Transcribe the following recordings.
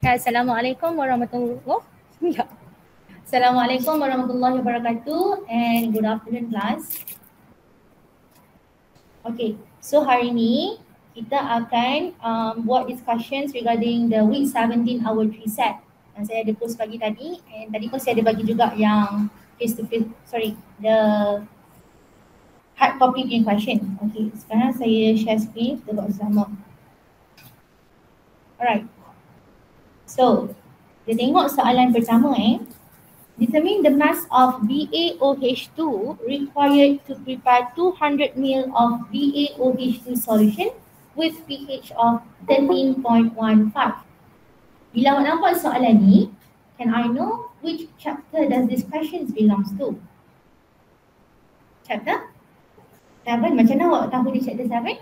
Assalamualaikum warahmatullahi wabarakatuh and good afternoon class. Okay, so hari ni kita akan buat discussions regarding the week 17 our tree set. Saya ada post pagi tadi and tadi pun saya ada bagi juga yang the hard copy in question. Okay, sekarang saya share screen kita buat bersama. Alright. So, kita tengok soalan pertama Determine the mass of BaOH2 required to prepare 200 ml of BaOH2 solution with pH of 13.15. Bila awak nampak soalan ni, can I know which chapter does this question belongs to? Chapter 7. Macam mana awak tahu dia chapter 7?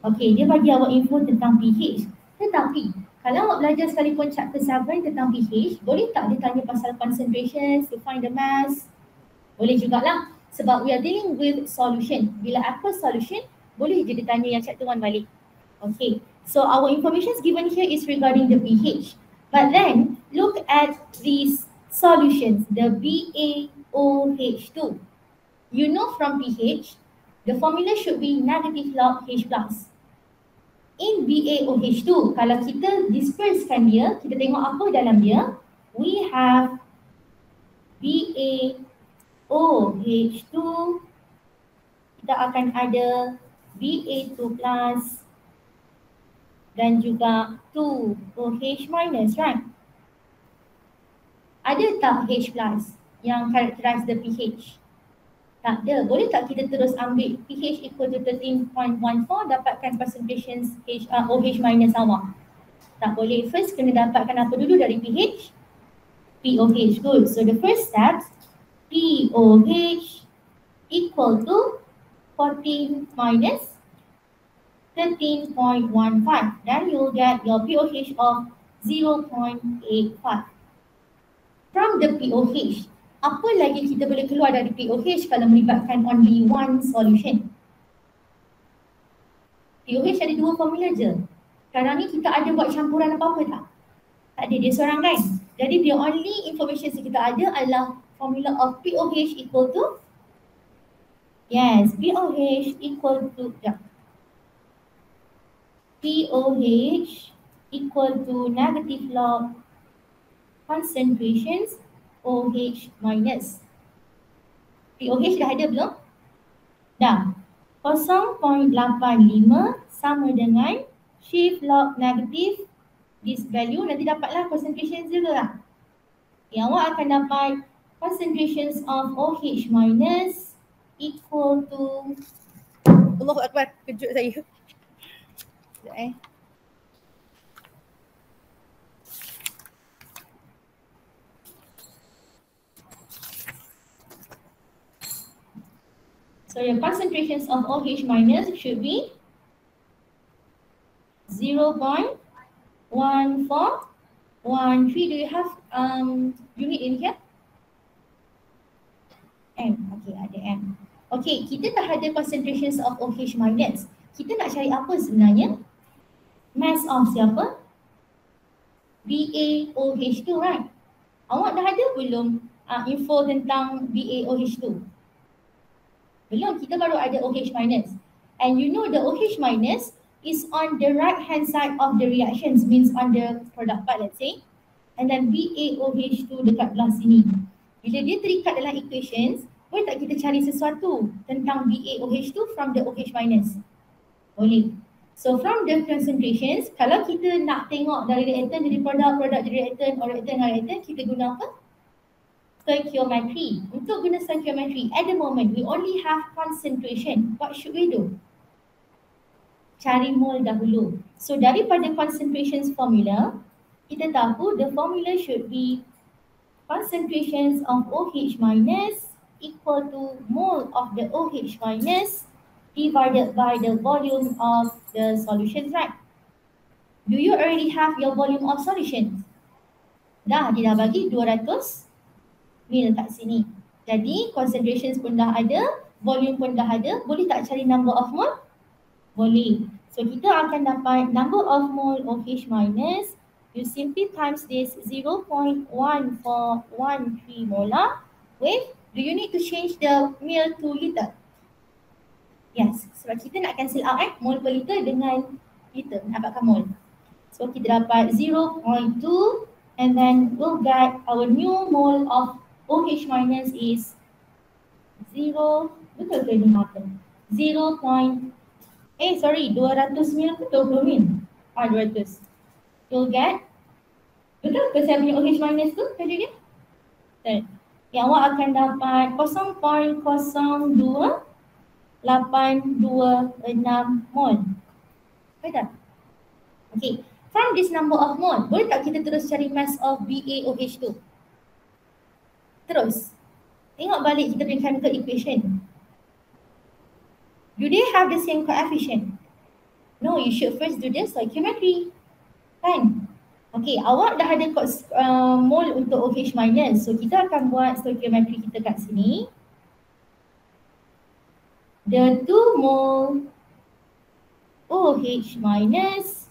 Okay, dia bagi awak info tentang pH. Tetapi kalau awak belajar sekalipun chapter 7 tentang pH, boleh tak dia tanya pasal concentrations to find the mass? Boleh jugalah. Sebab we are dealing with solution. Bila apa solution, boleh je dia tanya yang chapter 1 balik. Okay, so our information given here is regarding the pH. But then, look at these solutions, the BaOH2. You know from pH, the formula should be negative log H plus. In BaOH2, kalau kita dispersekan dia, kita tengok apa dalam dia, we have BaOH2, kita akan ada Ba2 plus dan juga 2OH minus, right? Ada tak H plus yang characterize the pH? Tak ada. Boleh tak kita terus ambil pH equal to 13.14 dapatkan concentrations OH minus awak? Tak boleh. First kena dapatkan apa dulu dari pH? POH. Good. So the first step, POH equal to 14 minus 13.15. Then you will get your POH of 0.85. From the POH, apa lagi kita boleh keluar dari POH kalau melibatkan only one solution? POH ada dua formula je. Sekarang ni kita ada buat campuran apa-apa tak? Tak ada, dia seorang kan? Jadi the only information yang kita ada adalah formula of POH equal to POH equal negative log concentrations OH minus. POH dah ada belum? Dah. 0.85 sama dengan shift log negative this value, nanti dapatlah concentration zero lah. Yang awak akan dapat concentrations of OH minus equal to Allahu Akbar, kejut saya. Sekejap So your concentrations of OH minus should be 0.1413. Do you have unit in here? M. Okay, ada M. Okay, kita dah ada concentrations of OH minus. Kita nak cari apa sebenarnya? Mass of siapa? BaOH2, right? Awak dah ada belum info tentang BaOH2? Belum, kita baru ada OH minus. And you know the OH minus is on the right hand side of the reactions, means on the product part, let's say. And then BaOH2 dekat belah sini. Bila dia terikat dalam equations, boleh tak kita cari sesuatu tentang BaOH2 from the OH minus? Boleh. So from the concentrations, kalau kita nak tengok dari reactant jadi produk jadi reactant, or reactant, kita guna apa? Stoichiometry. Untuk guna stoichiometry, at the moment we only have concentration. What should we do? Cari mol dahulu. So daripada concentrations formula, kita tahu the formula should be concentrations of OH minus equal to mole of the OH minus divided by the volume of the solution, right? Do you already have your volume of solution? Dah, dia dah bagi 200 mil kat sini. Jadi concentrations pun dah ada, volume pun dah ada. Boleh tak cari number of mole? Boleh. So kita akan dapat number of mole OH minus You simply times this 0.1413 molar with, do you need to change the mil to liter? Yes, sebab kita nak cancel out mol per liter dengan liter, nak dapatkan mol. So kita dapat 0.2 and then we'll get our new mole of OH minus is 0, betul ke ni apa? 0. 200 mil ke 20 mil? 200. You'll get, betul ke saya punya OH minus tu tadi dia? Betul. Yang awak akan dapat 0.02826 mol. Betul? Okay. From this number of mole, boleh tak kita terus cari mass of BaOH2? Terus. Tengok balik kita punya chemical equation. Do they have the same coefficient? No, you should first do the stoichiometry. Kan? Okay, awak dah ada mole untuk OH minus. So kita akan buat stoichiometry kita kat sini. The 2 mole OH minus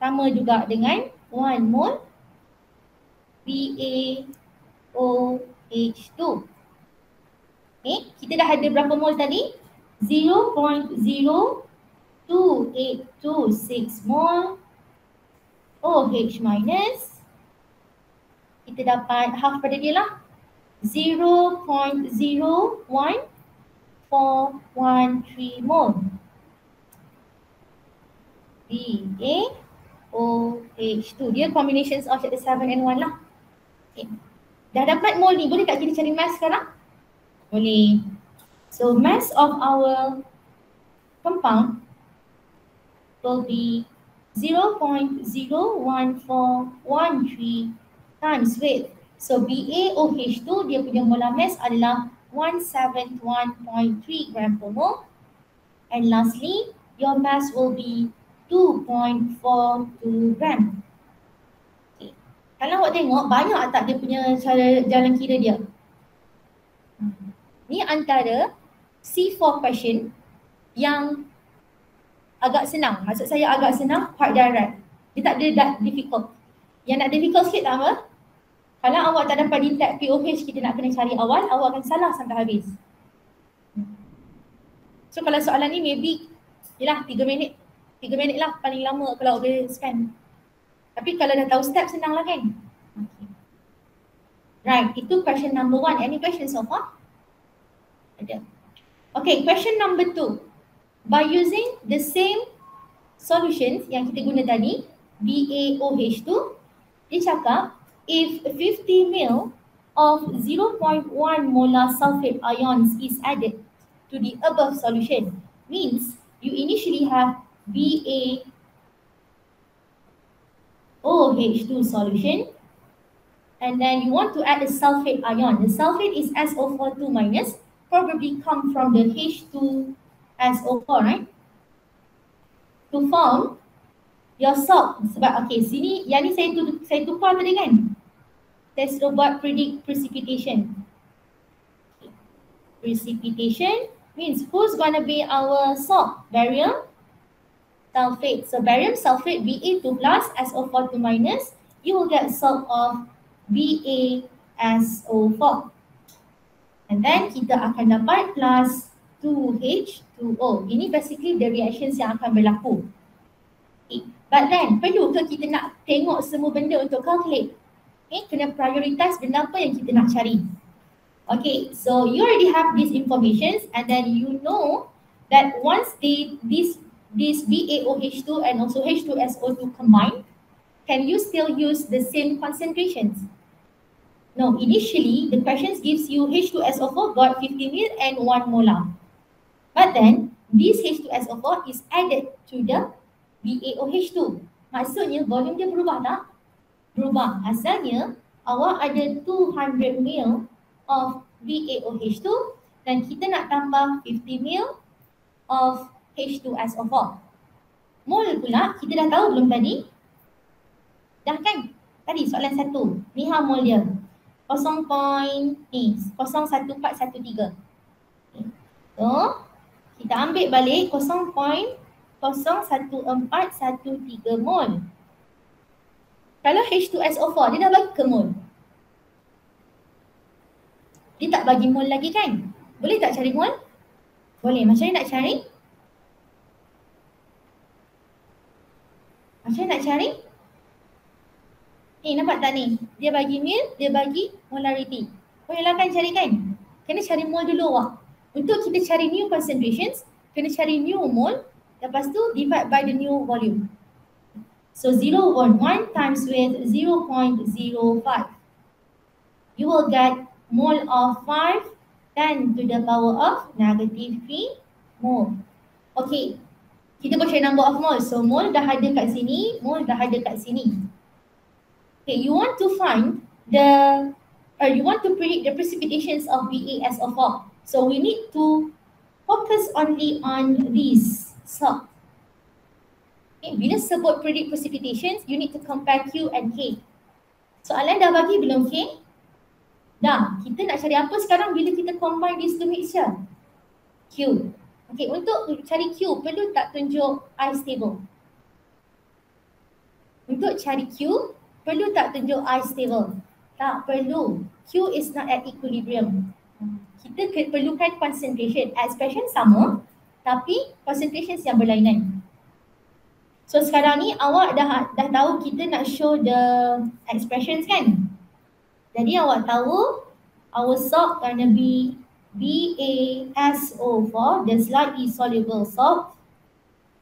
sama juga dengan 1 mole BaOH2. Okay, kita dah ada berapa mole tadi? 0.02826 mole OH minus. Kita dapat half pada dia lah. 0.01413 mole BaOH2. Dia combinations of the 7 and 1 lah. Okay. Dah dapat mole ni, boleh tak kita cari mass sekarang? Boleh. So mass of our compound will be 0.01413 times weight. So BaOH2 dia punya molar mass adalah 171.3 gram per mole. And lastly, your mass will be 2.42 gram. Okay. Kalau awak tengok banyak tak dia punya cara jalan kira dia. Ni antara C4 question yang agak senang. Maksud saya agak senang, quite direct. Dia tak ada difficult. Yang nak difficult sikit tak apa? Kalau awak tak dapat detect POH, kita nak kena cari awal, awak akan salah sampai habis. So kalau soalan ni maybe, yelah 3 minit. 3 minit lah paling lama kalau boleh spend. Tapi kalau dah tahu step senang lah kan? Okay. Right, itu question number 1. Any questions so far? Ada. Okay, question number 2. By using the same solutions yang kita guna tadi, BaOH2, dia cakap if 50 ml of 0.1 molar sulfate ions is added to the above solution, means you initially have BaOH2 solution and then you want to add a sulfate ion. The sulfate is SO42 minus, probably come from the H2SO4, right? To form your salt. Sebab okay, sini yang ni saya tukar tadi kan? Saya suruh buat predict precipitation. Precipitation means who's gonna be our salt? Barium sulfate. So barium sulfate Ba2 plus SO42 minus, you will get salt of BaSO4. And then kita akan dapat plus 2H2O. Ini basically the reactions yang akan berlaku. Okay. But then perlu ke kita nak tengok semua benda untuk calculate? Okay, kena prioritize benda apa yang kita nak cari. Okay, so you already have these informations and then you know that once this BaOH2 and also H2SO2 combine, can you still use the same concentrations? No, initially the questions gives you H2SO4 got 50 ml and 1 molar. But then this H2SO4 is added to the BaOH2. Maksudnya volume dia berubah tak? Berubah. Asalnya awak ada 200 ml of BaOH2 dan kita nak tambah 50 ml of H2SO4. Mol pula kita dah tahu belum tadi? Dah kan? Tadi soalan 1. Ni mol dia. 0.0413. So kita ambil balik 0.01413 mol. Kalau H2SO4 dia dah bagi ke mol. Dia tak bagi mol lagi kan? Boleh tak cari mol? Boleh. Macam mana nak cari? Macam mana nak cari? Nampak tak ni? Dia bagi mil, dia bagi molarity. Oh, kan cari kan? Kena cari mol dulu awak. Untuk kita cari new concentrations, kena cari new mol. Lepas tu divide by the new volume. So 0.1 times with 0.05. You will get mole of 5, 10 to the power of negative 3 mole. Okay, kita boleh cari number of moles. So mole dah ada kat sini, mole dah ada kat sini. Okay, you want to find you want to predict the precipitations of BaSO4. So we need to focus only on these slope. Okay, bila sebut predict precipitations, you need to compare Q and K. Soalan dah bagi belum K? Dah, kita nak cari apa sekarang bila kita combine these two mixture? Q. Okay, untuk cari Q, perlu tak tunjuk ice table? Untuk cari Q, perlu tak tunjuk ice table? Tak perlu. Q is not at equilibrium. Kita perlukan concentration. Expression sama, tapi concentrations yang berlainan. So sekarang ni awak dah tahu kita nak show the expressions kan? Jadi awak tahu our salt gonna be BaSO4, the slightly soluble salt,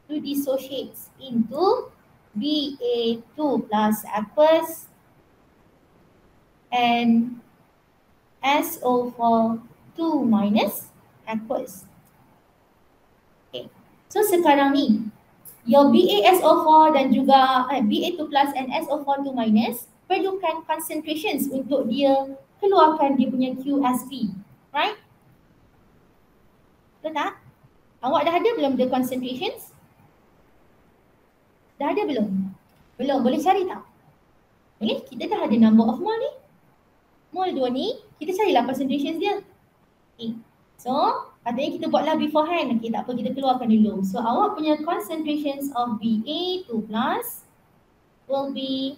to dissociate into Ba2 plus aqueous and SO4 2 minus aqueous. Okay. So sekarang ni your BaSO4 dan juga Ba2 plus and SO4 2 minus perlukan concentrations untuk dia keluarkan dia punya QSP, right? Betul tak? Awak dah ada belum the concentrations? Dah ada belum? Belum, boleh cari tak? Boleh, kita dah ada number of mole ni. Mole 2 ni, kita carilah concentrations dia. Okay. So, katanya kita buatlah beforehand. Okay, tak apa, kita keluarkan dulu. So, awak punya concentrations of Ba2 plus will be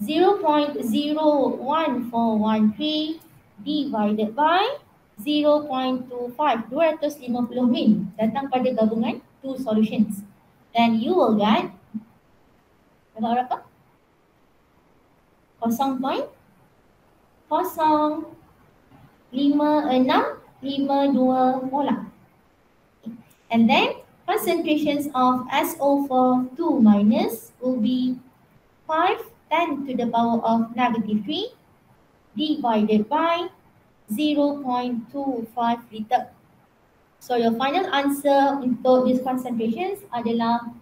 0.01413 divided by 0.25, 250 min datang pada gabungan two solutions. Then you will get berapa? 0.0652 molar. And then concentrations of SO4 2 minus will be 5, 10 to the power of negative 3 divided by 0.25 liter. So your final answer untuk these concentrations adalah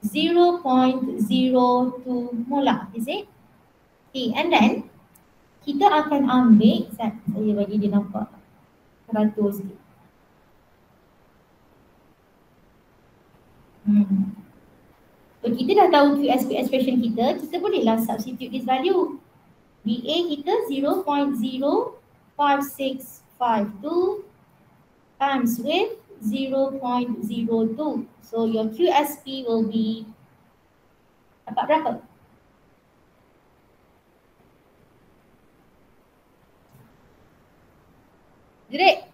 0.02 molar, is it? Okay, and then kita akan ambil, saya bagi dia nampak teratur sikit. So kita dah tahu QSP expression kita bolehlah substitute this value. Ba kita 0.05652 times with 0.02. So your QSP will be dapat berapa? Direct.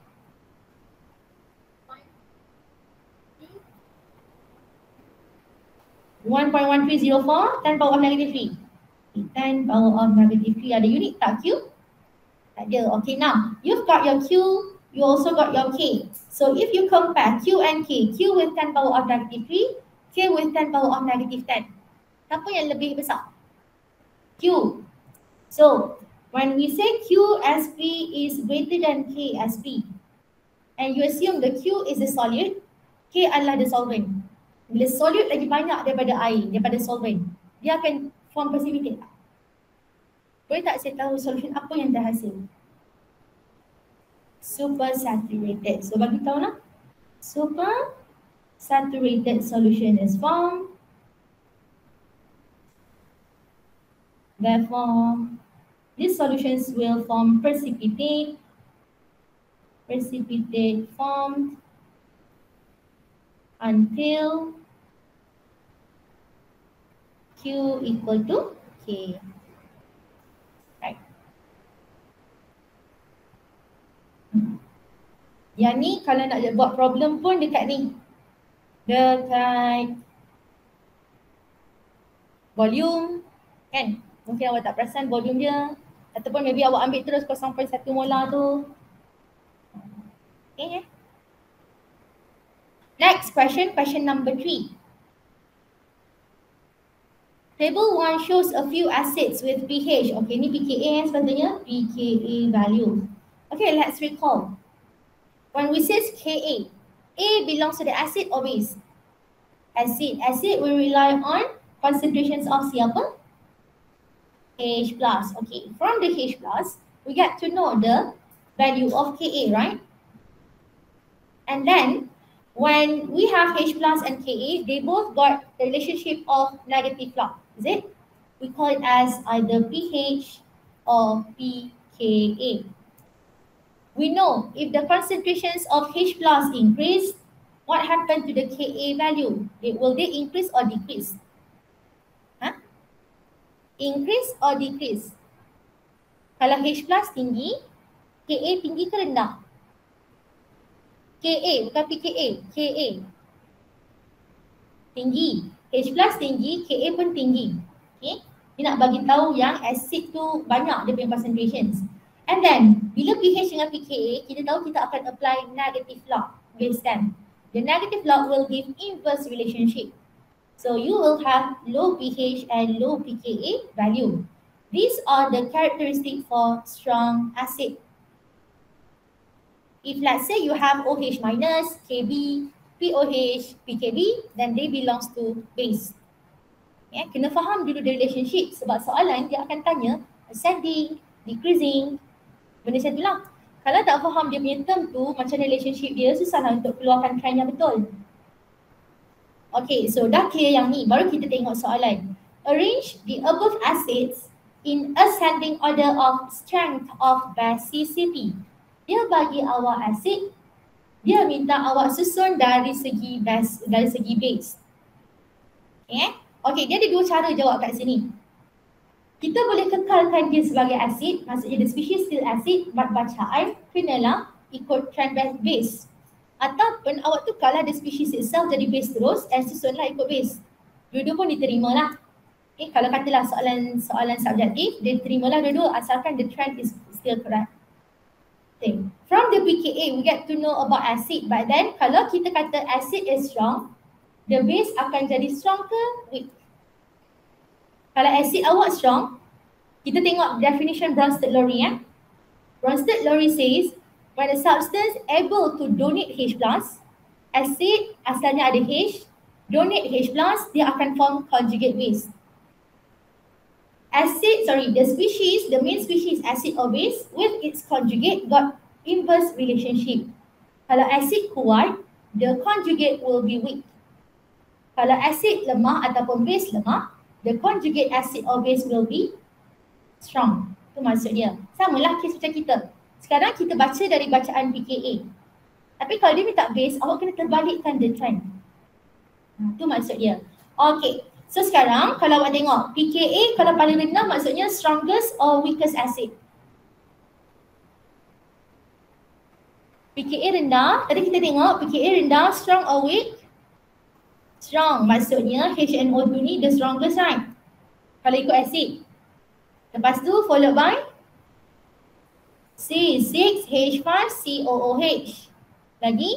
.1304 10 power of negative 3. 10 power of negative 3 ada unit tak Q? Tak ada. Okay, now you've got your Q, you also got your K. So if you compare Q and K, Q with 10 power of negative 3, K with 10 power of negative 10. Apa yang lebih besar? Q. So when we say QSP is greater than KSP, and you assume the Q is the solute, K adalah the solvent. Bila solute lagi banyak daripada air, daripada solvent, dia akan form precipitate. Boleh tak saya tahu solution apa yang terhasil? Super saturated. So bagi tahu lah. Super saturated solution is formed. Therefore, these solutions will form precipitate formed until Q equal to K. Right. Yang ni kalau nak buat problem pun dekat ni. Dekat volume kan. Mungkin awak tak perasan volume dia. Ataupun maybe awak ambil terus 0.1 molar tu. Okay. Next question, question number 3. Table 1 shows a few acids with pH. Okay, ni pKa sepatutnya pKa value. Okay, let's recall. When we say Ka, A belongs to the acid or base? Acid. Acid will rely on concentrations of siapa? H plus. Okay, from the H plus, we get to know the value of Ka, right? And then, when we have H plus and Ka, they both got the relationship of negative log. Is it? We call it as either pH or pKa. We know if the concentrations of H plus increase, what happened to the Ka value? Will they increase or decrease? Huh? Increase or decrease? Kalau H plus tinggi, Ka tinggi ke rendah? Ka, bukan pKa, Ka. Tinggi. H plus tinggi, Ka pun tinggi. Okay. Dia nak bagi tahu yang acid tu banyak dia punya concentrations. And then, bila pH dengan pKa, kita tahu kita akan apply negative log base kan. The negative log will give inverse relationship. So, you will have low pH and low pKa value. These are the characteristics for strong acid. If let's say you have OH minus, Kb, POH, PKB, then they belongs to base. Yeah, kena faham dulu the relationship sebab soalan dia akan tanya ascending, decreasing, benda macam tu lah. Kalau tak faham dia punya term tu, macam relationship dia, susah lah untuk keluarkan trend yang betul. Okay, so dah clear yang ni, baru kita tengok soalan. Arrange the above acids in ascending order of strength of basicity. Dia bagi awak acid, dia minta awak susun dari segi base, dari segi base. Okay? Okay, dia ada dua cara jawab kat sini. Kita boleh kekalkan dia sebagai asid, maksudnya the species still acid, but bacaan kenalah ikut trend base. Ataupun awak tukarlah the species itself jadi base terus and susunlah ikut base. Dua-dua pun diterima lah. Okay, kalau katalah soalan subjektif, dia terimalah dua-dua asalkan the trend is still correct. Okay. From the pKa, we get to know about acid, but then kalau kita kata acid is strong, the base akan jadi strong ke weak? Kalau acid awak strong, kita tengok definition Bronsted-Lowry ya. Bronsted-Lowry says, when a substance able to donate H+, acid asalnya ada H, donate H+, dia akan form conjugate base. The species, the main species acid or base with its conjugate got inverse relationship. Kalau acid kuat, the conjugate will be weak. Kalau acid lemah ataupun base lemah, the conjugate acid or base will be strong. Itu maksud dia. Samalah kes macam kita. Sekarang kita baca dari bacaan pKa. Tapi kalau dia minta base, awak kena terbalikkan the trend. Itu maksud dia. Okay. So sekarang kalau awak tengok pKa kalau paling rendah maksudnya strongest or weakest acid. pKa rendah, tadi kita tengok pKa rendah, strong or weak? Strong, maksudnya HNO2 ni the strongest right? Kalau ikut acid. Lepas tu followed by C6H5COOH. Lagi?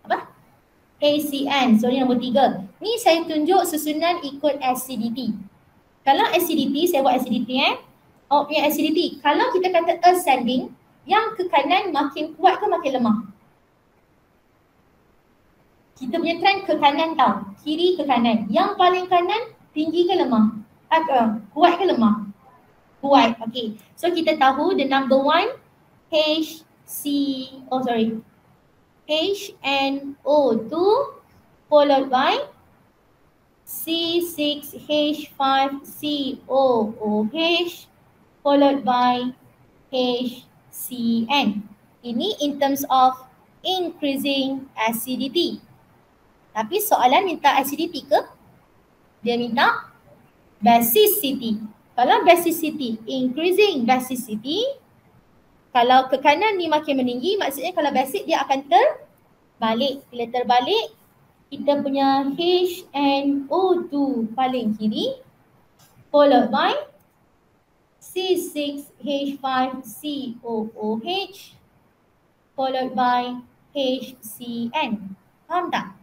Apa? ACN, so ni nombor 3. Ni saya tunjuk susunan ikut acidity. Kalau acidity, saya buat acidity awak punya acidity. Kalau kita kata ascending, yang ke kanan makin kuat ke makin lemah? Kita punya trend ke kanan tau, kiri ke kanan. Yang paling kanan tinggi ke lemah? Kuat ke lemah? Kuat, okay. So kita tahu the number 1 HNO2 followed by C6H5COOH followed by HCN. Ini in terms of increasing acidity. Tapi soalan minta acidity ke? Dia minta basicity. Kalau basicity, increasing basicity, kalau ke kanan ni makin meninggi, maksudnya kalau basic dia akan terbalik. Bila terbalik, kita punya HNO2 paling kiri, followed by C6H5COOH, followed by HCN. Faham tak?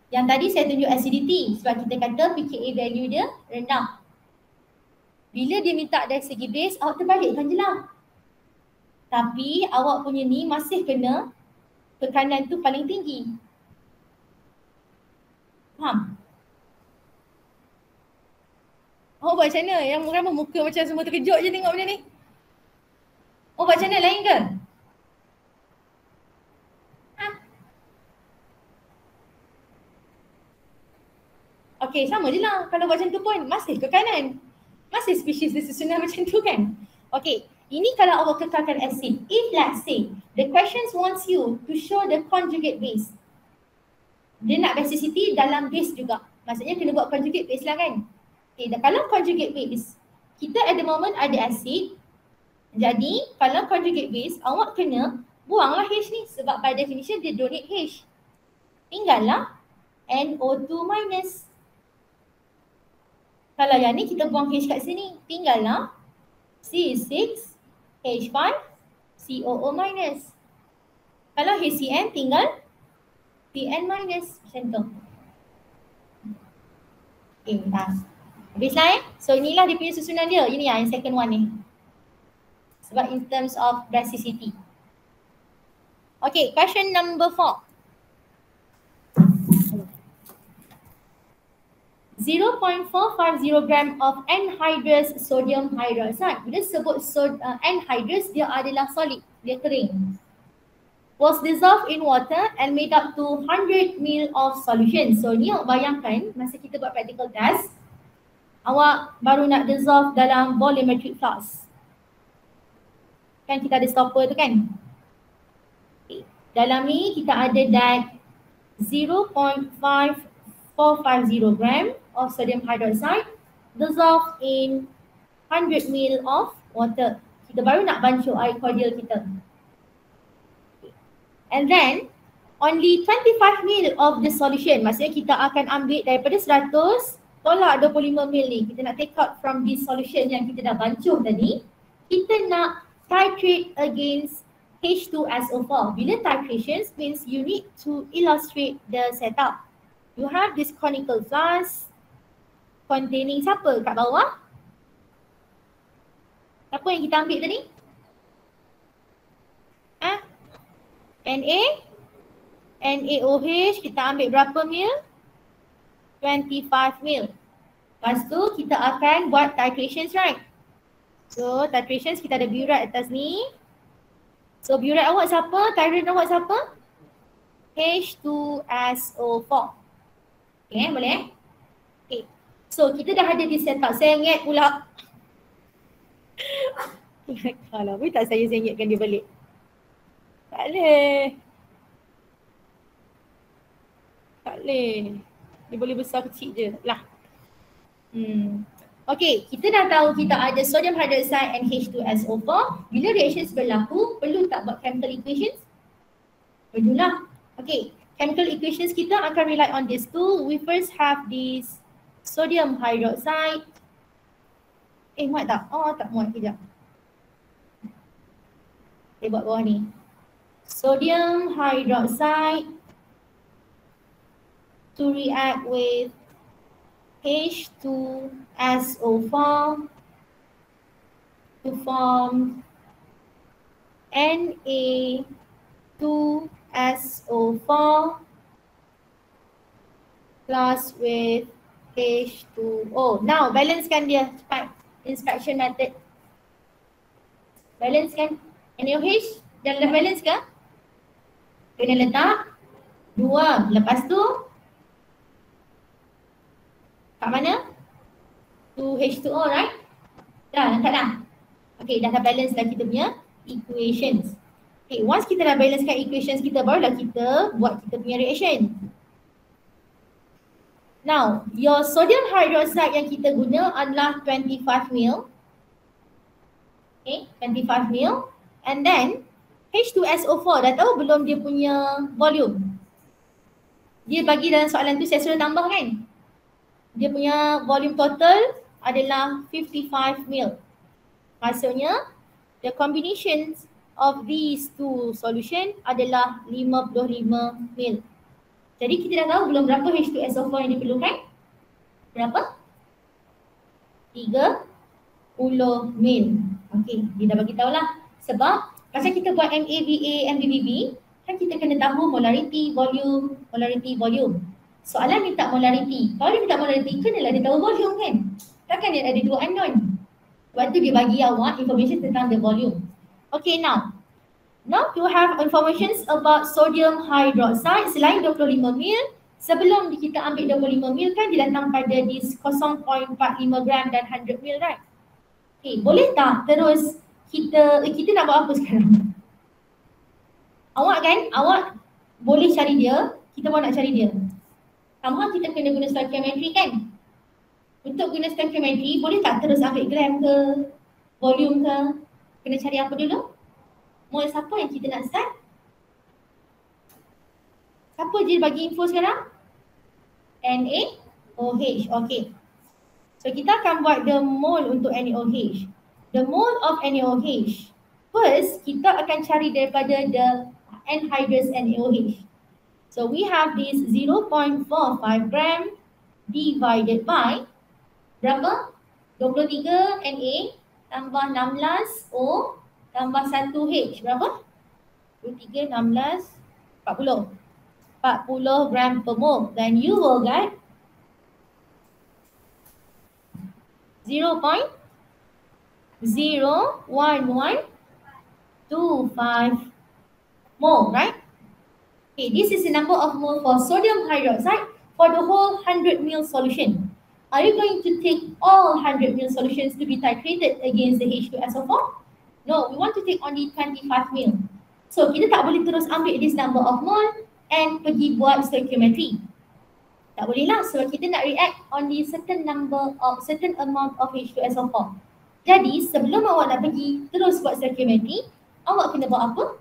Yang tadi saya tunjuk acidity sebab kita kata pKa value dia rendah. Bila dia minta dari segi base, awak terbalikkan je lah. Tapi awak punya ni masih kena tekanan tu paling tinggi. Faham? Awak buat macam mana? Yang ramai muka macam semua terkejut je tengok benda ni. Awak buat macam mana? Lain ke? Okey, sama je lah. Kalau buat macam tu pun masih ke kanan. Masih spesies dia susunan macam tu kan? Okey, ini kalau awak kekalkan acid. If let's say, the questions wants you to show the conjugate base. Dia nak basicity dalam base juga. Maksudnya kena buat conjugate base lah kan? Okay, kalau conjugate base, kita at the moment ada acid. Jadi, kalau conjugate base, awak kena buanglah H ni. Sebab by definition dia donate H. Tinggallah NO2 minus. Kalau yang ni kita buang H kat sini, tinggallah C6H5COO minus. Kalau HCN tinggal CN minus. Macam tu. Okay, dah. Habislah So inilah dia punya susunan dia. Ini yang second one ni. Sebab in terms of basicity. Okay, question number 4. 0.450 gram of anhydrous sodium hydroxide. Bila sebut anhydrous, dia adalah solid, dia kering. Was dissolved in water and made up to 100 ml of solution. So ni awak bayangkan masa kita buat practical test, awak baru nak dissolve dalam volumetric flask. Kan kita ada stopper tu kan? Okay. Dalam ni kita ada that 0.5450 gram of sodium hydroxide dissolved in 100 ml of water. Kita baru nak bancuh air cordial kita. And then only 25 ml of the solution. Maksudnya kita akan ambil daripada 100, tolak 25 ml ni. Kita nak take out from this solution yang kita dah bancuh tadi. Kita nak titrate against H2SO4. Bila titration means you need to illustrate the setup. You have this conical flask containing siapa kat bawah? Siapa yang kita ambil tadi? NaOH kita ambil berapa mil? 25 mil. Lepas tu kita akan buat titrations, right? So titrations kita ada burette atas ni. So burette awak siapa? Titrate awak siapa? H2SO4. Okay, boleh? Okay. So kita dah ada di setup. Saya ingat pula. Kalau boleh tak saya ingatkan dia balik? Tak boleh. Tak boleh. Dia boleh besar kecil je lah. Okay, kita dah tahu kita ada sodium hydroxide and H2SO4. Bila reactions berlaku, perlu tak buat chemical equations? Perlulah. Okay, chemical equations kita akan rely on these two. We first have this sodium hydroxide. Muat tak? Oh, tak muat. Kejap. Saya buat bawah ni. Sodium hydroxide to react with H2SO4 to form Na2SO4 plus with H2O. Now balancekan dia cepat. Instruction method. Balancekan NaOH. Jangan balance ke? Kena letak 2. Lepas tu kat mana? 2H2O, right? Dah, angkat dah. Okay, dah balance dah kita punya equations. Okay, once kita dah balancekan equations kita, barulah kita buat kita punya reaction. Now, your sodium hydroxide yang kita guna adalah 25 ml. Okay, 25 ml. And then H2SO4, dah tahu belum dia punya volume? Dia bagi dalam soalan tu saya suruh tambah kan? Dia punya volume total adalah 55 ml. Maksudnya, the combinations of these two solution adalah 55 ml. Jadi kita dah tahu belum berapa H2SO4 yang diperlukan? Berapa? 30 ml. Okey, dia dah bagi tahu lah. Sebab macam kita buat MAVA, MBBB, kan kita kena tahu molarity, volume. Soalan minta molarity. Kalau dia minta molarity, kenalah dia tahu volume kan? Takkan dia ada dua unknown. Sebab tu dia bagi awak information tentang the volume. Okay, now you have informations about sodium hydroxide selain 25 ml. Sebelum kita ambil 25 ml kan dia datang pada dis 0.45 gram dan 100 ml, right? Okay, boleh tak terus kita nak buat apa sekarang? Awak boleh cari dia, kita pun nak cari dia. Sama kita kena guna stoichiometry kan? Untuk guna stoichiometry, boleh tak terus ambil gram ke, volume ke? Kena cari apa dulu? Mol siapa yang kita nak start? Siapa je bagi info sekarang? NaOH, okay. So kita akan buat the mole untuk NaOH. The mole of NaOH. First, kita akan cari daripada the anhydrous NaOH. So we have this 0.45 gram divided by berapa? 23 Na tambah 16 O tambah 1 H. Berapa? 23, 16, 40. 40 gram per mole. Then you will get 0.01125 mole, right? Okay, this is the number of mole for sodium hydroxide for the whole 100 ml solution. Are you going to take all 100 ml solutions to be titrated against the H2SO4? No, we want to take only 25 ml. So kita tak boleh terus ambil this number of mole and pergi buat stoichiometry. Tak boleh lah, sebab kita nak react on the certain amount of H2SO4. Jadi sebelum awak nak pergi terus buat stoichiometry, awak kena buat apa?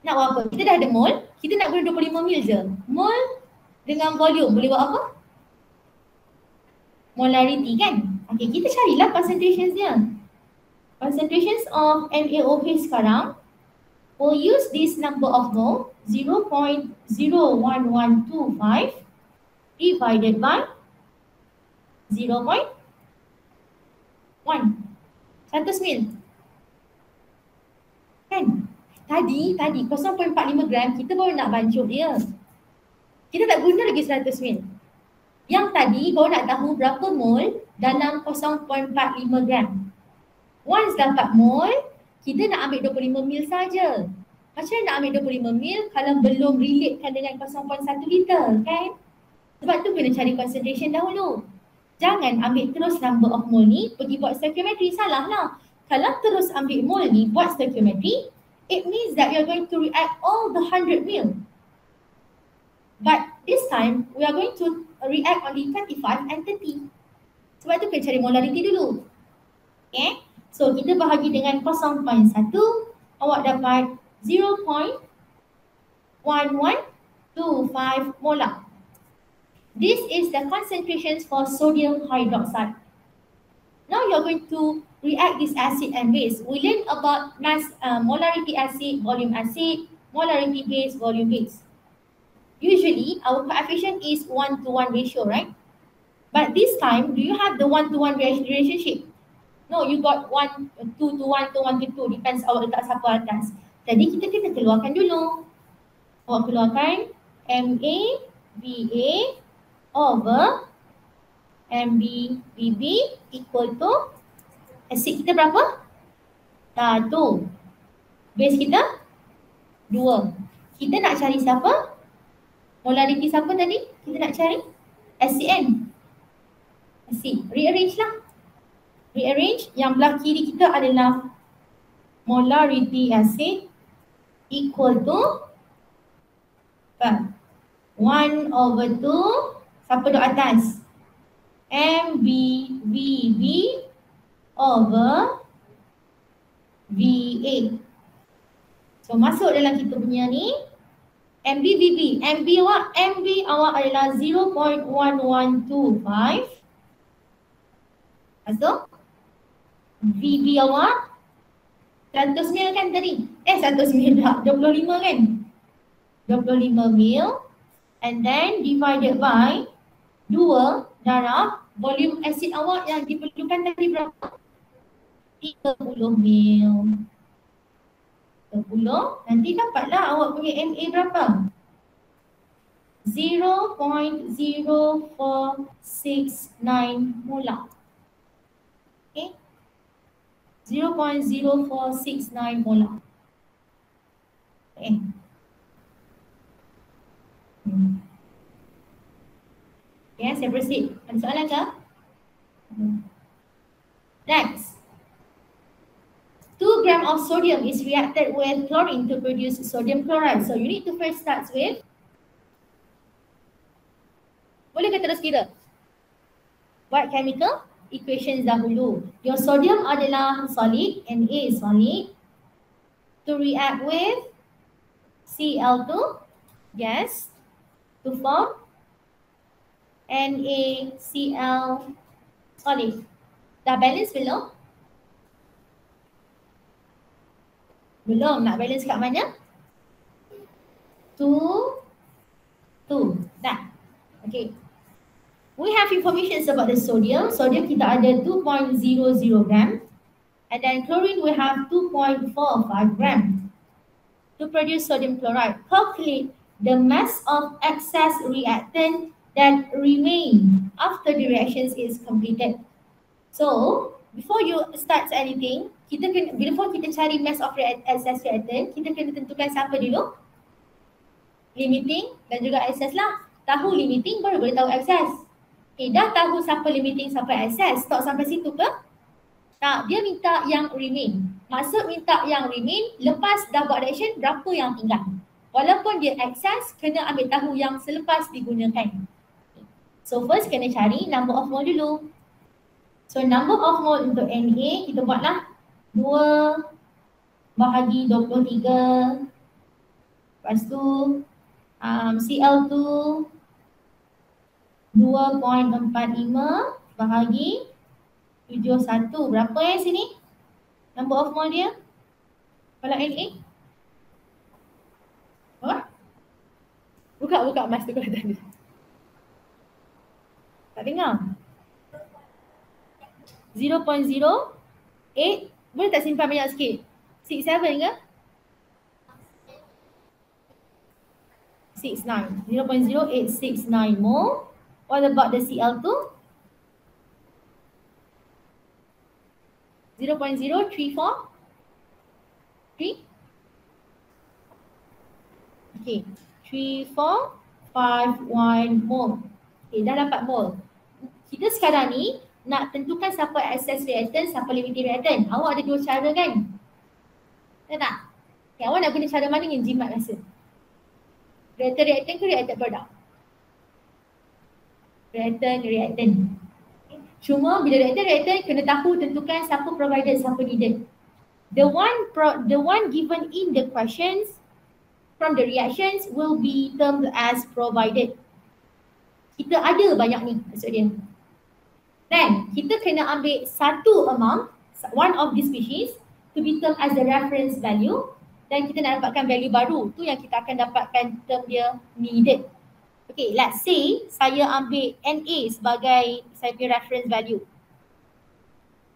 Nak buat apa? Kita dah ada mole, kita nak guna 25 ml je. Mole dengan volume, boleh buat apa? Molarity kan? Okay, kita carilah concentrations dia. Concentrations of NaOH sekarang, we'll use this number of mole, 0.01125 divided by 0.1. 100 ml. Kan? Tadi 0.45 gram kita baru nak bancuh dia. Kita tak guna lagi 100 ml. Yang tadi baru nak tahu berapa mol dalam 0.45 gram. Once dapat mol, kita nak ambil 25 ml saja. Macam mana nak ambil 25 ml kalau belum relatekan dengan 0.1 liter kan? Sebab tu kena cari concentration dahulu. Jangan ambil terus number of mole ni pergi buat stoichiometry, salah lah. Kalau terus ambil mole ni buat stoichiometry, it means that you are going to react all the 100 ml. But this time, we are going to react only 25 and 30. Sebab tu kena cari molarity dulu. Okay, so kita bahagi dengan 0.1, awak dapat 0.1125 molar. This is the concentrations for sodium hydroxide. Now you're going to react this acid and base. We learn about mass, molarity acid, molarity base, volume base. Usually our coefficient is 1-to-1 ratio, right? But this time, do you have the 1-to-1 relationship? No, you got 2-to-1 to 1-to-2, depends awak letak siapa atas. Jadi kita kena keluarkan dulu. Awak keluarkan MAVA over MBBB equal to acid kita berapa? 1. Base kita 2. Kita nak cari siapa? Molarity siapa tadi? Kita nak cari SCN. Acid. Rearrange lah. Rearrange. Yang belah kiri kita adalah molarity acid equal to 1/2, siapa duduk atas? MBVB over VA. So masuk dalam kita punya ni MBVB. MB awak adalah 0.1125. Masuk. VB awak 100 mil kan tadi? 100 mil tak, 25 kan? 25 mil. And then divided by 2 darab volume asid awak yang diperlukan tadi berapa? 30 mil. 30. Nanti dapatlah awak punya MA berapa? 0.0469 molar. Okay. 0.0469 molar. Okay. Okay, saya proceed. Ada soalan ke? Next. 2 gram of sodium is reacted with chlorine to produce sodium chloride. So you need to first start with, boleh ke terus kira? Buat chemical equations dahulu. Your sodium adalah solid, Na is solid. To react with Cl2 gas to form NaCl solid. Dah balance belum? Belum. Nak balance kat mana? 2. Dah. Okay. We have information about the sodium. Sodium kita ada 2.00 gram. And then chlorine we have 2.45 gram. To produce sodium chloride, calculate the mass of excess reactant that remain after the reactions is completed. So, before you start anything, before kita cari mass of excess reactant, kita kena tentukan siapa dulu? Limiting dan juga excess lah. Tahu limiting baru boleh tahu excess. Dah tahu siapa limiting, siapa excess, stop sampai situ ke? Tak, dia minta yang remain. Maksud minta yang remain, lepas dah buat reaction, berapa yang tinggal. Walaupun dia excess, kena ambil tahu yang selepas digunakan. So first kena cari number of mole dulu. So number of mole untuk Na, kita buatlah 2 bahagi 23. Lepas tu Cl2 2.45 bahagi 71. Berapa sini? Number of mole dia? Kalau Na? Apa? Buka mas tu kalau tadi. Tak dengar? 0.08. Boleh tak simpan banyak sikit? 67 ke? 69. 0.0869 mole. What about the Cl2? 0.034? 3? Okay. 3451 mole. Okay, dah dapat mole. Kita sekarang ni nak tentukan siapa excess reactant, siapa limiting reactant. Awak ada 2 cara kan? Tahu tak? Okay, awak nak guna cara mana yang jimat rasa? Reactant ke reactant product? Reactant. Cuma bila reactant kena tahu tentukan siapa provided, siapa needed. The one given in the questions from the reactions will be termed as provided. Kita ada banyak ni maksud dia. Then kita kena ambil satu amount, one of the species to be termed as the reference value, dan kita nak dapatkan value baru. Tu yang kita akan dapatkan term dia needed. Okay, let's say saya ambil Na sebagai saya punya reference value.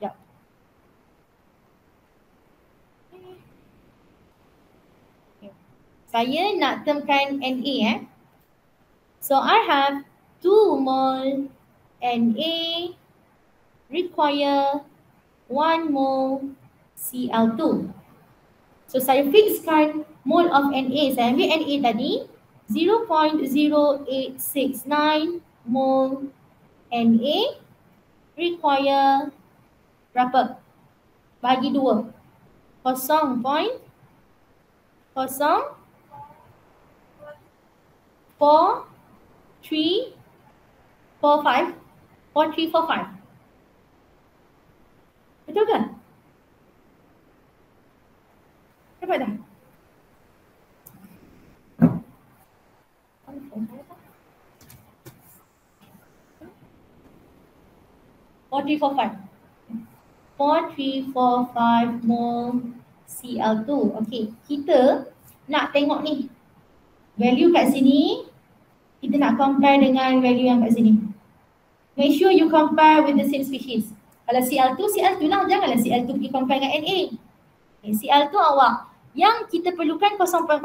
Sekejap. Saya nak termkan Na. So I have 2 mole Na require 1 mole Cl2. So saya fixkan mole of Na. Saya ambil Na tadi 0.0869 mole Na require berapa? Bagi 2. 0.0469 3, 4, 5 or 3, 4, 5. Betul ke? Dapat tak? 4, 3, 4, 5. 4, 3, 4, 5 mole Cl2. Okay, kita nak tengok ni. Value kat sini, kita nak compare dengan value yang kat sini. Make sure you compare with the same species. Kalau Cl2, Cl2 lah. Janganlah Cl2 pergi compare dengan Na. Okay, Cl2 awak. Yang kita perlukan 0.04.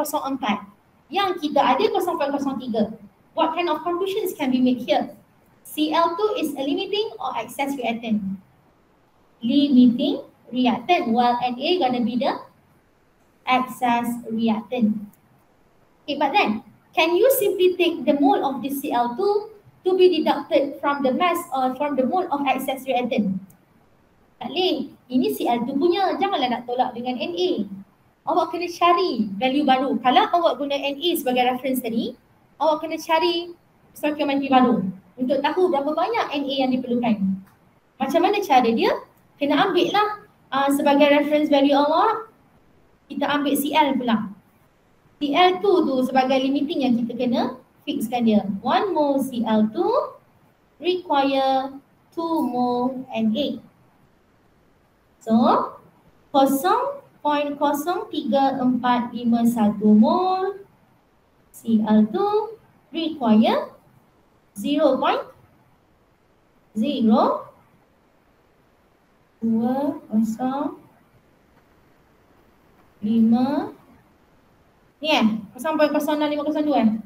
Yang kita ada 0.03. What kind of conclusions can be made here? Cl2 is a limiting or excess reactant? Limiting reactant, while Na gonna be the excess reactant. Okay, but then, can you simply take the mole of this Cl2 to be deducted from the mass or from the mole of excess reactant? Tak boleh. Ini Cl2 punya, janganlah nak tolak dengan Na. Awak kena cari value baru. Kalau awak guna Na sebagai reference tadi, awak kena cari stoichiometry baru untuk tahu berapa banyak Na yang diperlukan. Macam mana cara dia? Kena ambil lah sebagai reference value awak, kita ambil Cl pula. Cl2 tu sebagai limiting yang kita kena fixkan dia. 1 mole Cl2 require 2 mole Na. So, 0.03451 mole Cl2 require 0.020 5 ni 0.06502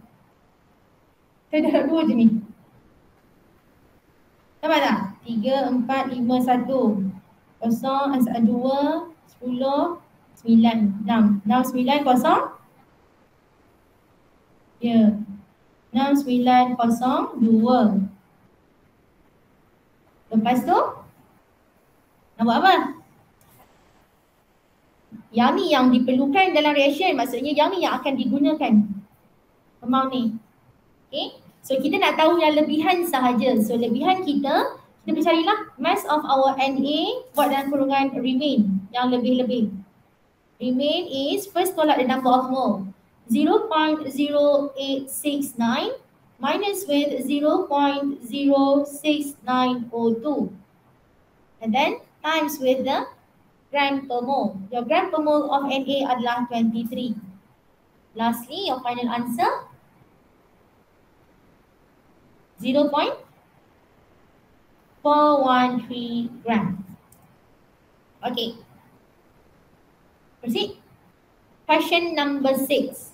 Saya dah 2 je ni. Dapat tak? 3, 4, 5, 1 0, 2, 10, 9, 6 9, 0 ya 6902. Lepas tu nak buat apa? Yang ni yang diperlukan dalam reaction, maksudnya yang ni yang akan digunakan amount ni. Okay, so kita nak tahu yang lebihan sahaja. So lebihan kita bercarilah mass of our Na buat dalam kurungan remain yang lebih-lebih. Remain is first tolak the number of mole. 0.0869 minus with 0.06902 and then times with the gram per mole. Your gram per mole of Na adalah 23. Lastly, your final answer 0.413 gram. Okay. Proceed. Question number 6.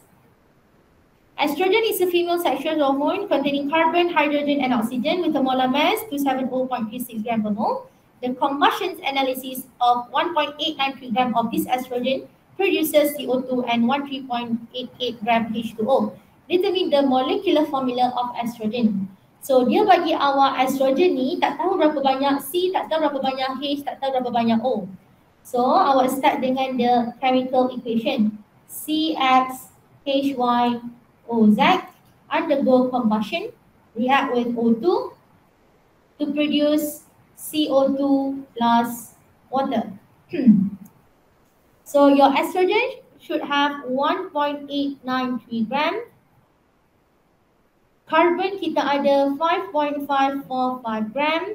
Estrogen is a female sexual hormone containing carbon, hydrogen and oxygen with a molar mass 270.36 gram per mole. The combustion analysis of 1.893 gram of this estrogen produces CO2 and 13.88 gram H2O. Determine the molecular formula of estrogen. So dia bagi awak estrogen ni tak tahu berapa banyak C, tak tahu berapa banyak H, tak tahu berapa banyak O. So awak start dengan the chemical equation. CXHYOZ undergo combustion, react with O2 to produce CO2 plus water. So your estrogen should have 1.893 gram. Carbon kita ada 5.545 gram.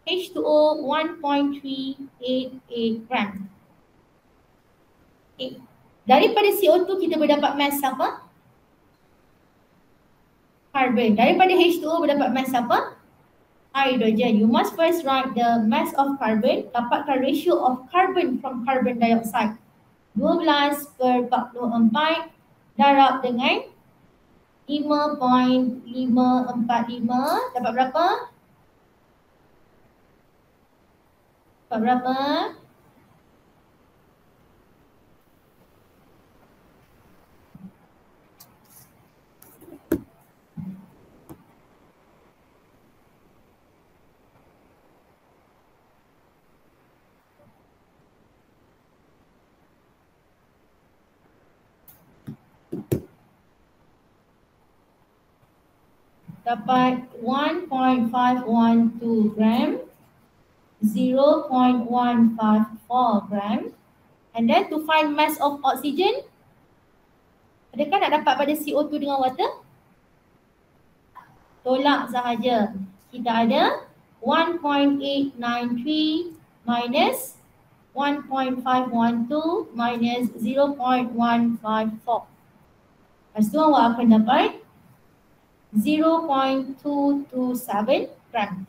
H2O 1.388 gram. Okay. Daripada CO2 kita berdapat mass apa? Carbon. Daripada H2O berdapat mass apa? Hydrogen. You must first write the mass of carbon. Dapatkan ratio of carbon from carbon dioxide. 12/44 darab dengan 5.545. Dapat berapa? Dapat berapa? dapat 1.512 gram, 0.154 gram. And then to find mass of oxygen, adakah nak dapat pada CO2 dengan water? Tolak sahaja. Kita ada 1.893 minus 1.512 minus 0.154. Lepas tu awak akan dapat 0.227 gram.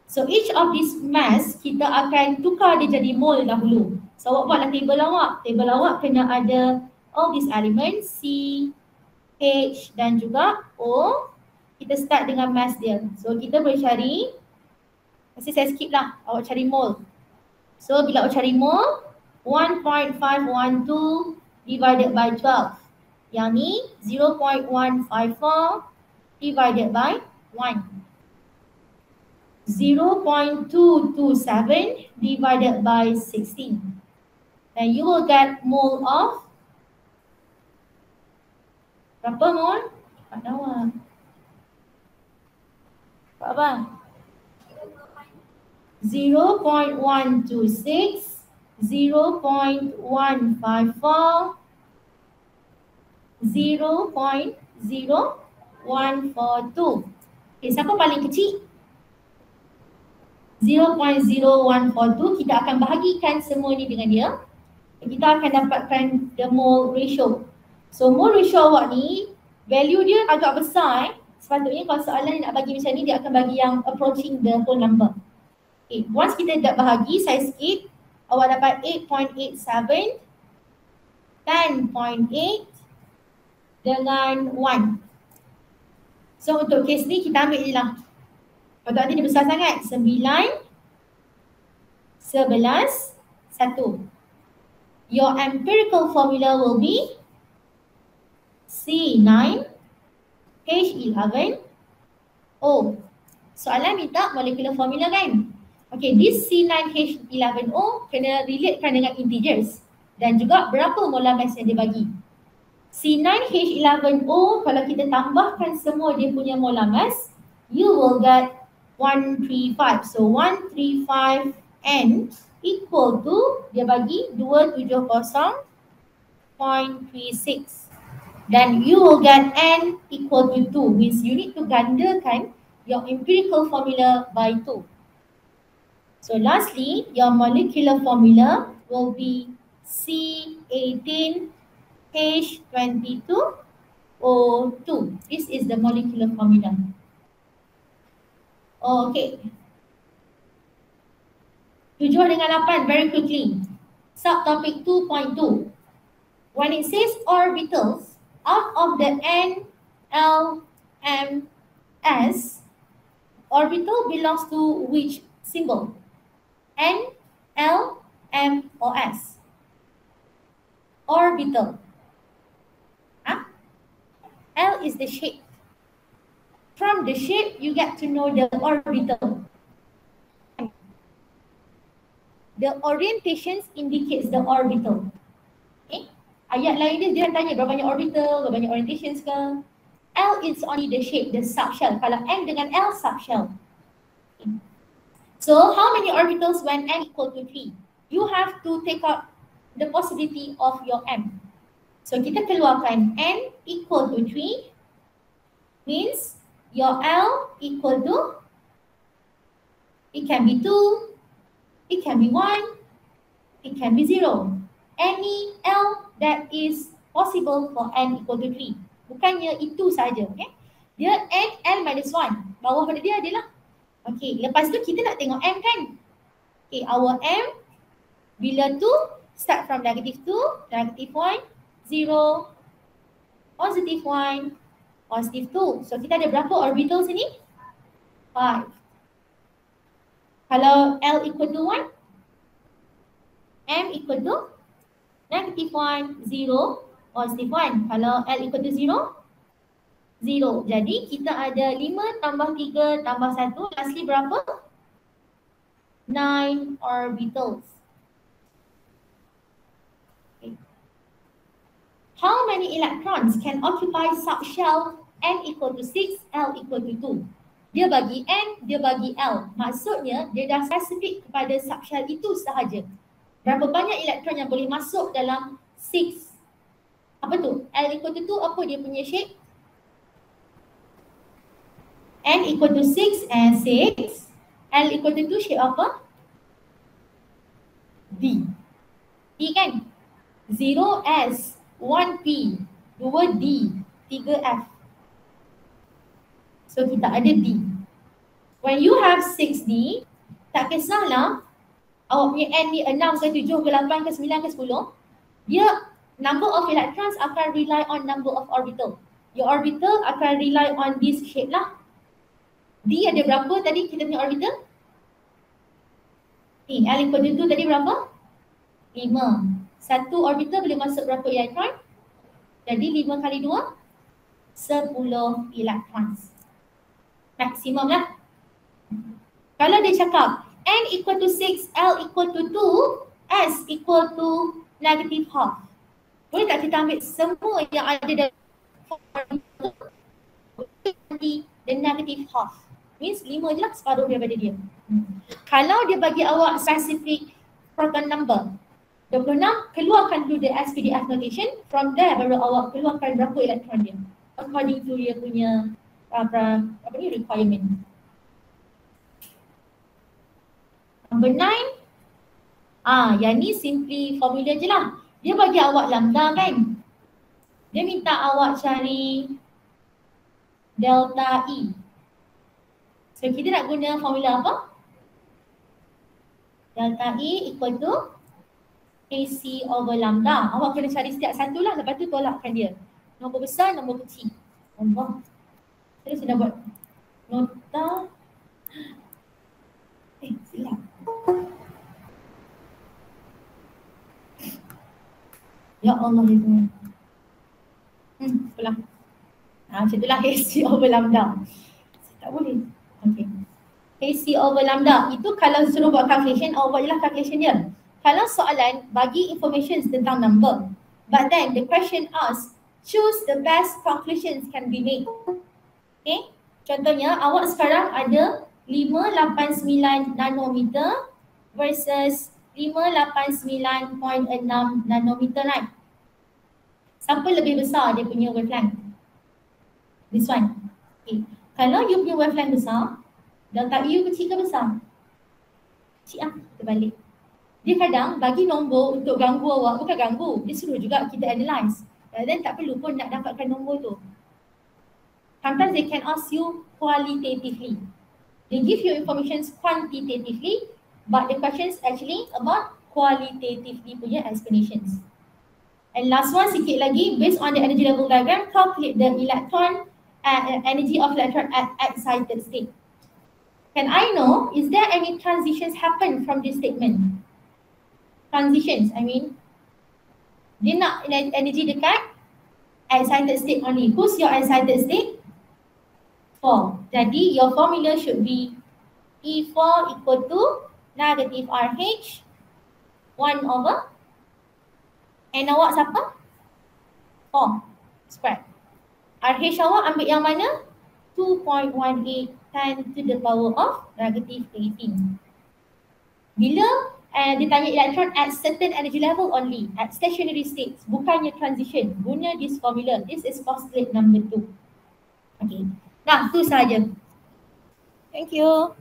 So each of this mass kita akan tukar dia jadi mole dahulu. So awak buatlah table awak. Table awak kena ada all these elements C, H dan juga O. Kita start dengan mass dia. So kita boleh cari, mesti saya skip lah, awak cari mole. So bila awak cari mole, 1.512 divided by 12. Yang ni 0.154 divided by 1. 0.227 divided by 16. Then you will get mole of berapa mole? Tak tahu lah. Berapa? 0.126, 0.154, 0.0142. Okay, siapa paling kecil? 0.0142, kita akan bahagikan semua ni dengan dia. Kita akan dapatkan the mole ratio. So mole ratio awak ni, value dia agak besar. Sepatutnya kalau soalan nak bagi macam ni, dia akan bagi yang approaching the whole number. Okay, once kita dah bahagi, saya skip. Awak dapat 8.87, 10.8 dengan 1. So untuk case ni kita ambil je lah. Kalau nanti dia besar sangat, 9, 11, 1. Your empirical formula will be C9, H11, O. Soalan minta molecular formula kan? Okay, this C9H11O kena relatekan dengan integers dan juga berapa molar mass yang dia bagi. C9H11O kalau kita tambahkan semua dia punya molar mass, you will get 135. So 135N equal to, dia bagi 270.36. Then you will get N equal to 2. Means you need to gandakan your empirical formula by 2. So lastly, your molecular formula will be C18H22O2. This is the molecular formula. Okay. 7 dengan 8 very quickly. Subtopic 2.2. When it says orbitals, out of the N, L, M, S, orbital belongs to which symbol? N, L, M, or S? Orbital. Huh? L is the shape. From the shape, you get to know the orbital. The orientations indicates the orbital. Okay? Ayat lain dia tanya berapa banyak orbital, berapa banyak orientations ke. L is only the shape, the subshell. Kalau M dengan L, subshell. Okay. So, how many orbitals when N equal to 3? You have to take out the possibility of your M. So, kita keluarkan N equal to 3 means your L equal to, it can be 2, it can be 1, it can be 0. Any L that is possible for N equal to 3. Bukannya itu saja, okay? Dia N, L minus 1. Bawah pada dia adalah. Okay, lepas tu kita nak tengok M kan? Okay, our M, bila 2, start from negative 2, negative 1, 0, positive 1, positive 2. So kita ada berapa orbital sini? 5. Kalau L equal to 1, M equal to negative 1, 0, positive 1. Kalau L equal to 0, 0. Jadi kita ada 5 tambah 3 tambah 1, lastly berapa? 9 orbitals. Okay. How many electrons can occupy subshell N equal to 6, L equal to 2. Dia bagi N, dia bagi L. Maksudnya dia dah spesifik kepada subshell itu sahaja. Berapa banyak elektron yang boleh masuk dalam 6. Apa tu? L equal to 2, apa dia punya shape? N equal to 6 and 6. L equal to 2 shape apa? D. D kan? 0S, 1P, 2D, 3F. So kita ada D. When you have 6D, tak kisahlah awak punya N ni 6 ke 7 ke 8 ke 9 ke 10, dia number of electrons akan rely on number of orbital. Your orbital akan rely on this shape lah. D ada berapa tadi kita punya orbital? Ni L equal to 2 tadi berapa? 5. Satu orbital boleh masuk berapa elektron? Jadi 5 kali 2, 10 elektron. Maksimum lah. Kalau dia cakap N equal to 6, L equal to 2, S equal to negative half. Boleh tak kita ambil semua yang ada dalam the negative half? Means 5 je lah, separuh daripada dia. Kalau dia bagi awak specific proton number 26, keluarkan dulu the SPDF notation. From there baru awak keluarkan berapa elektron dia according to dia punya requirement. Number 9, yang ni simply formula je lah. Dia bagi awak lambda kan. Dia minta awak cari delta E. So kita nak guna formula apa? Delta E equal to AC over lambda. Awak kena cari setiap satu lah, lepas tu tolakkan dia. Nombor besar, nombor kecil. Allah. Terus saya dah buat nota. Silap. Ya Allah itu. Pulang. Macam itulah AC over lambda. Tak boleh. Okay. AC over lambda. Itu kalau suruh buat calculation, awak buat je lah calculation dia. Kalau soalan bagi information tentang number, but then the question asks, choose the best conclusions can be made. Okay. Contohnya awak sekarang ada 589 nanometer versus 589.6 nanometer, right? Siapa lebih besar dia punya wavelength? This one. Okay. Kalau you punya wavelength besar, delta U kecil ke besar? Kecil lah, kita balik. Dia kadang bagi nombor untuk ganggu awak, bukan ganggu, dia suruh juga kita analyze. Dan tak perlu pun nak dapatkan nombor tu. Sometimes they can ask you qualitatively. They give you information quantitatively, but the questions actually about qualitatively punya explanations. And last one sikit lagi, based on the energy level diagram, calculate the electron energy of electron at excited state. Can I know, is there any transitions happen from this statement? Transitions, I mean, dia nak energy dekat excited state only. Who's your excited state? 4. Jadi your formula should be E4 equal to negative RH 1 over N awak siapa? 4 square. RH awak ambil yang mana? 2.18 10 to the power of negative 18. Bila dia tanya electron at certain energy level only, at stationary states, bukannya transition, guna this formula. This is postulate number 2. Okay. Nah, tu sahaja. Thank you.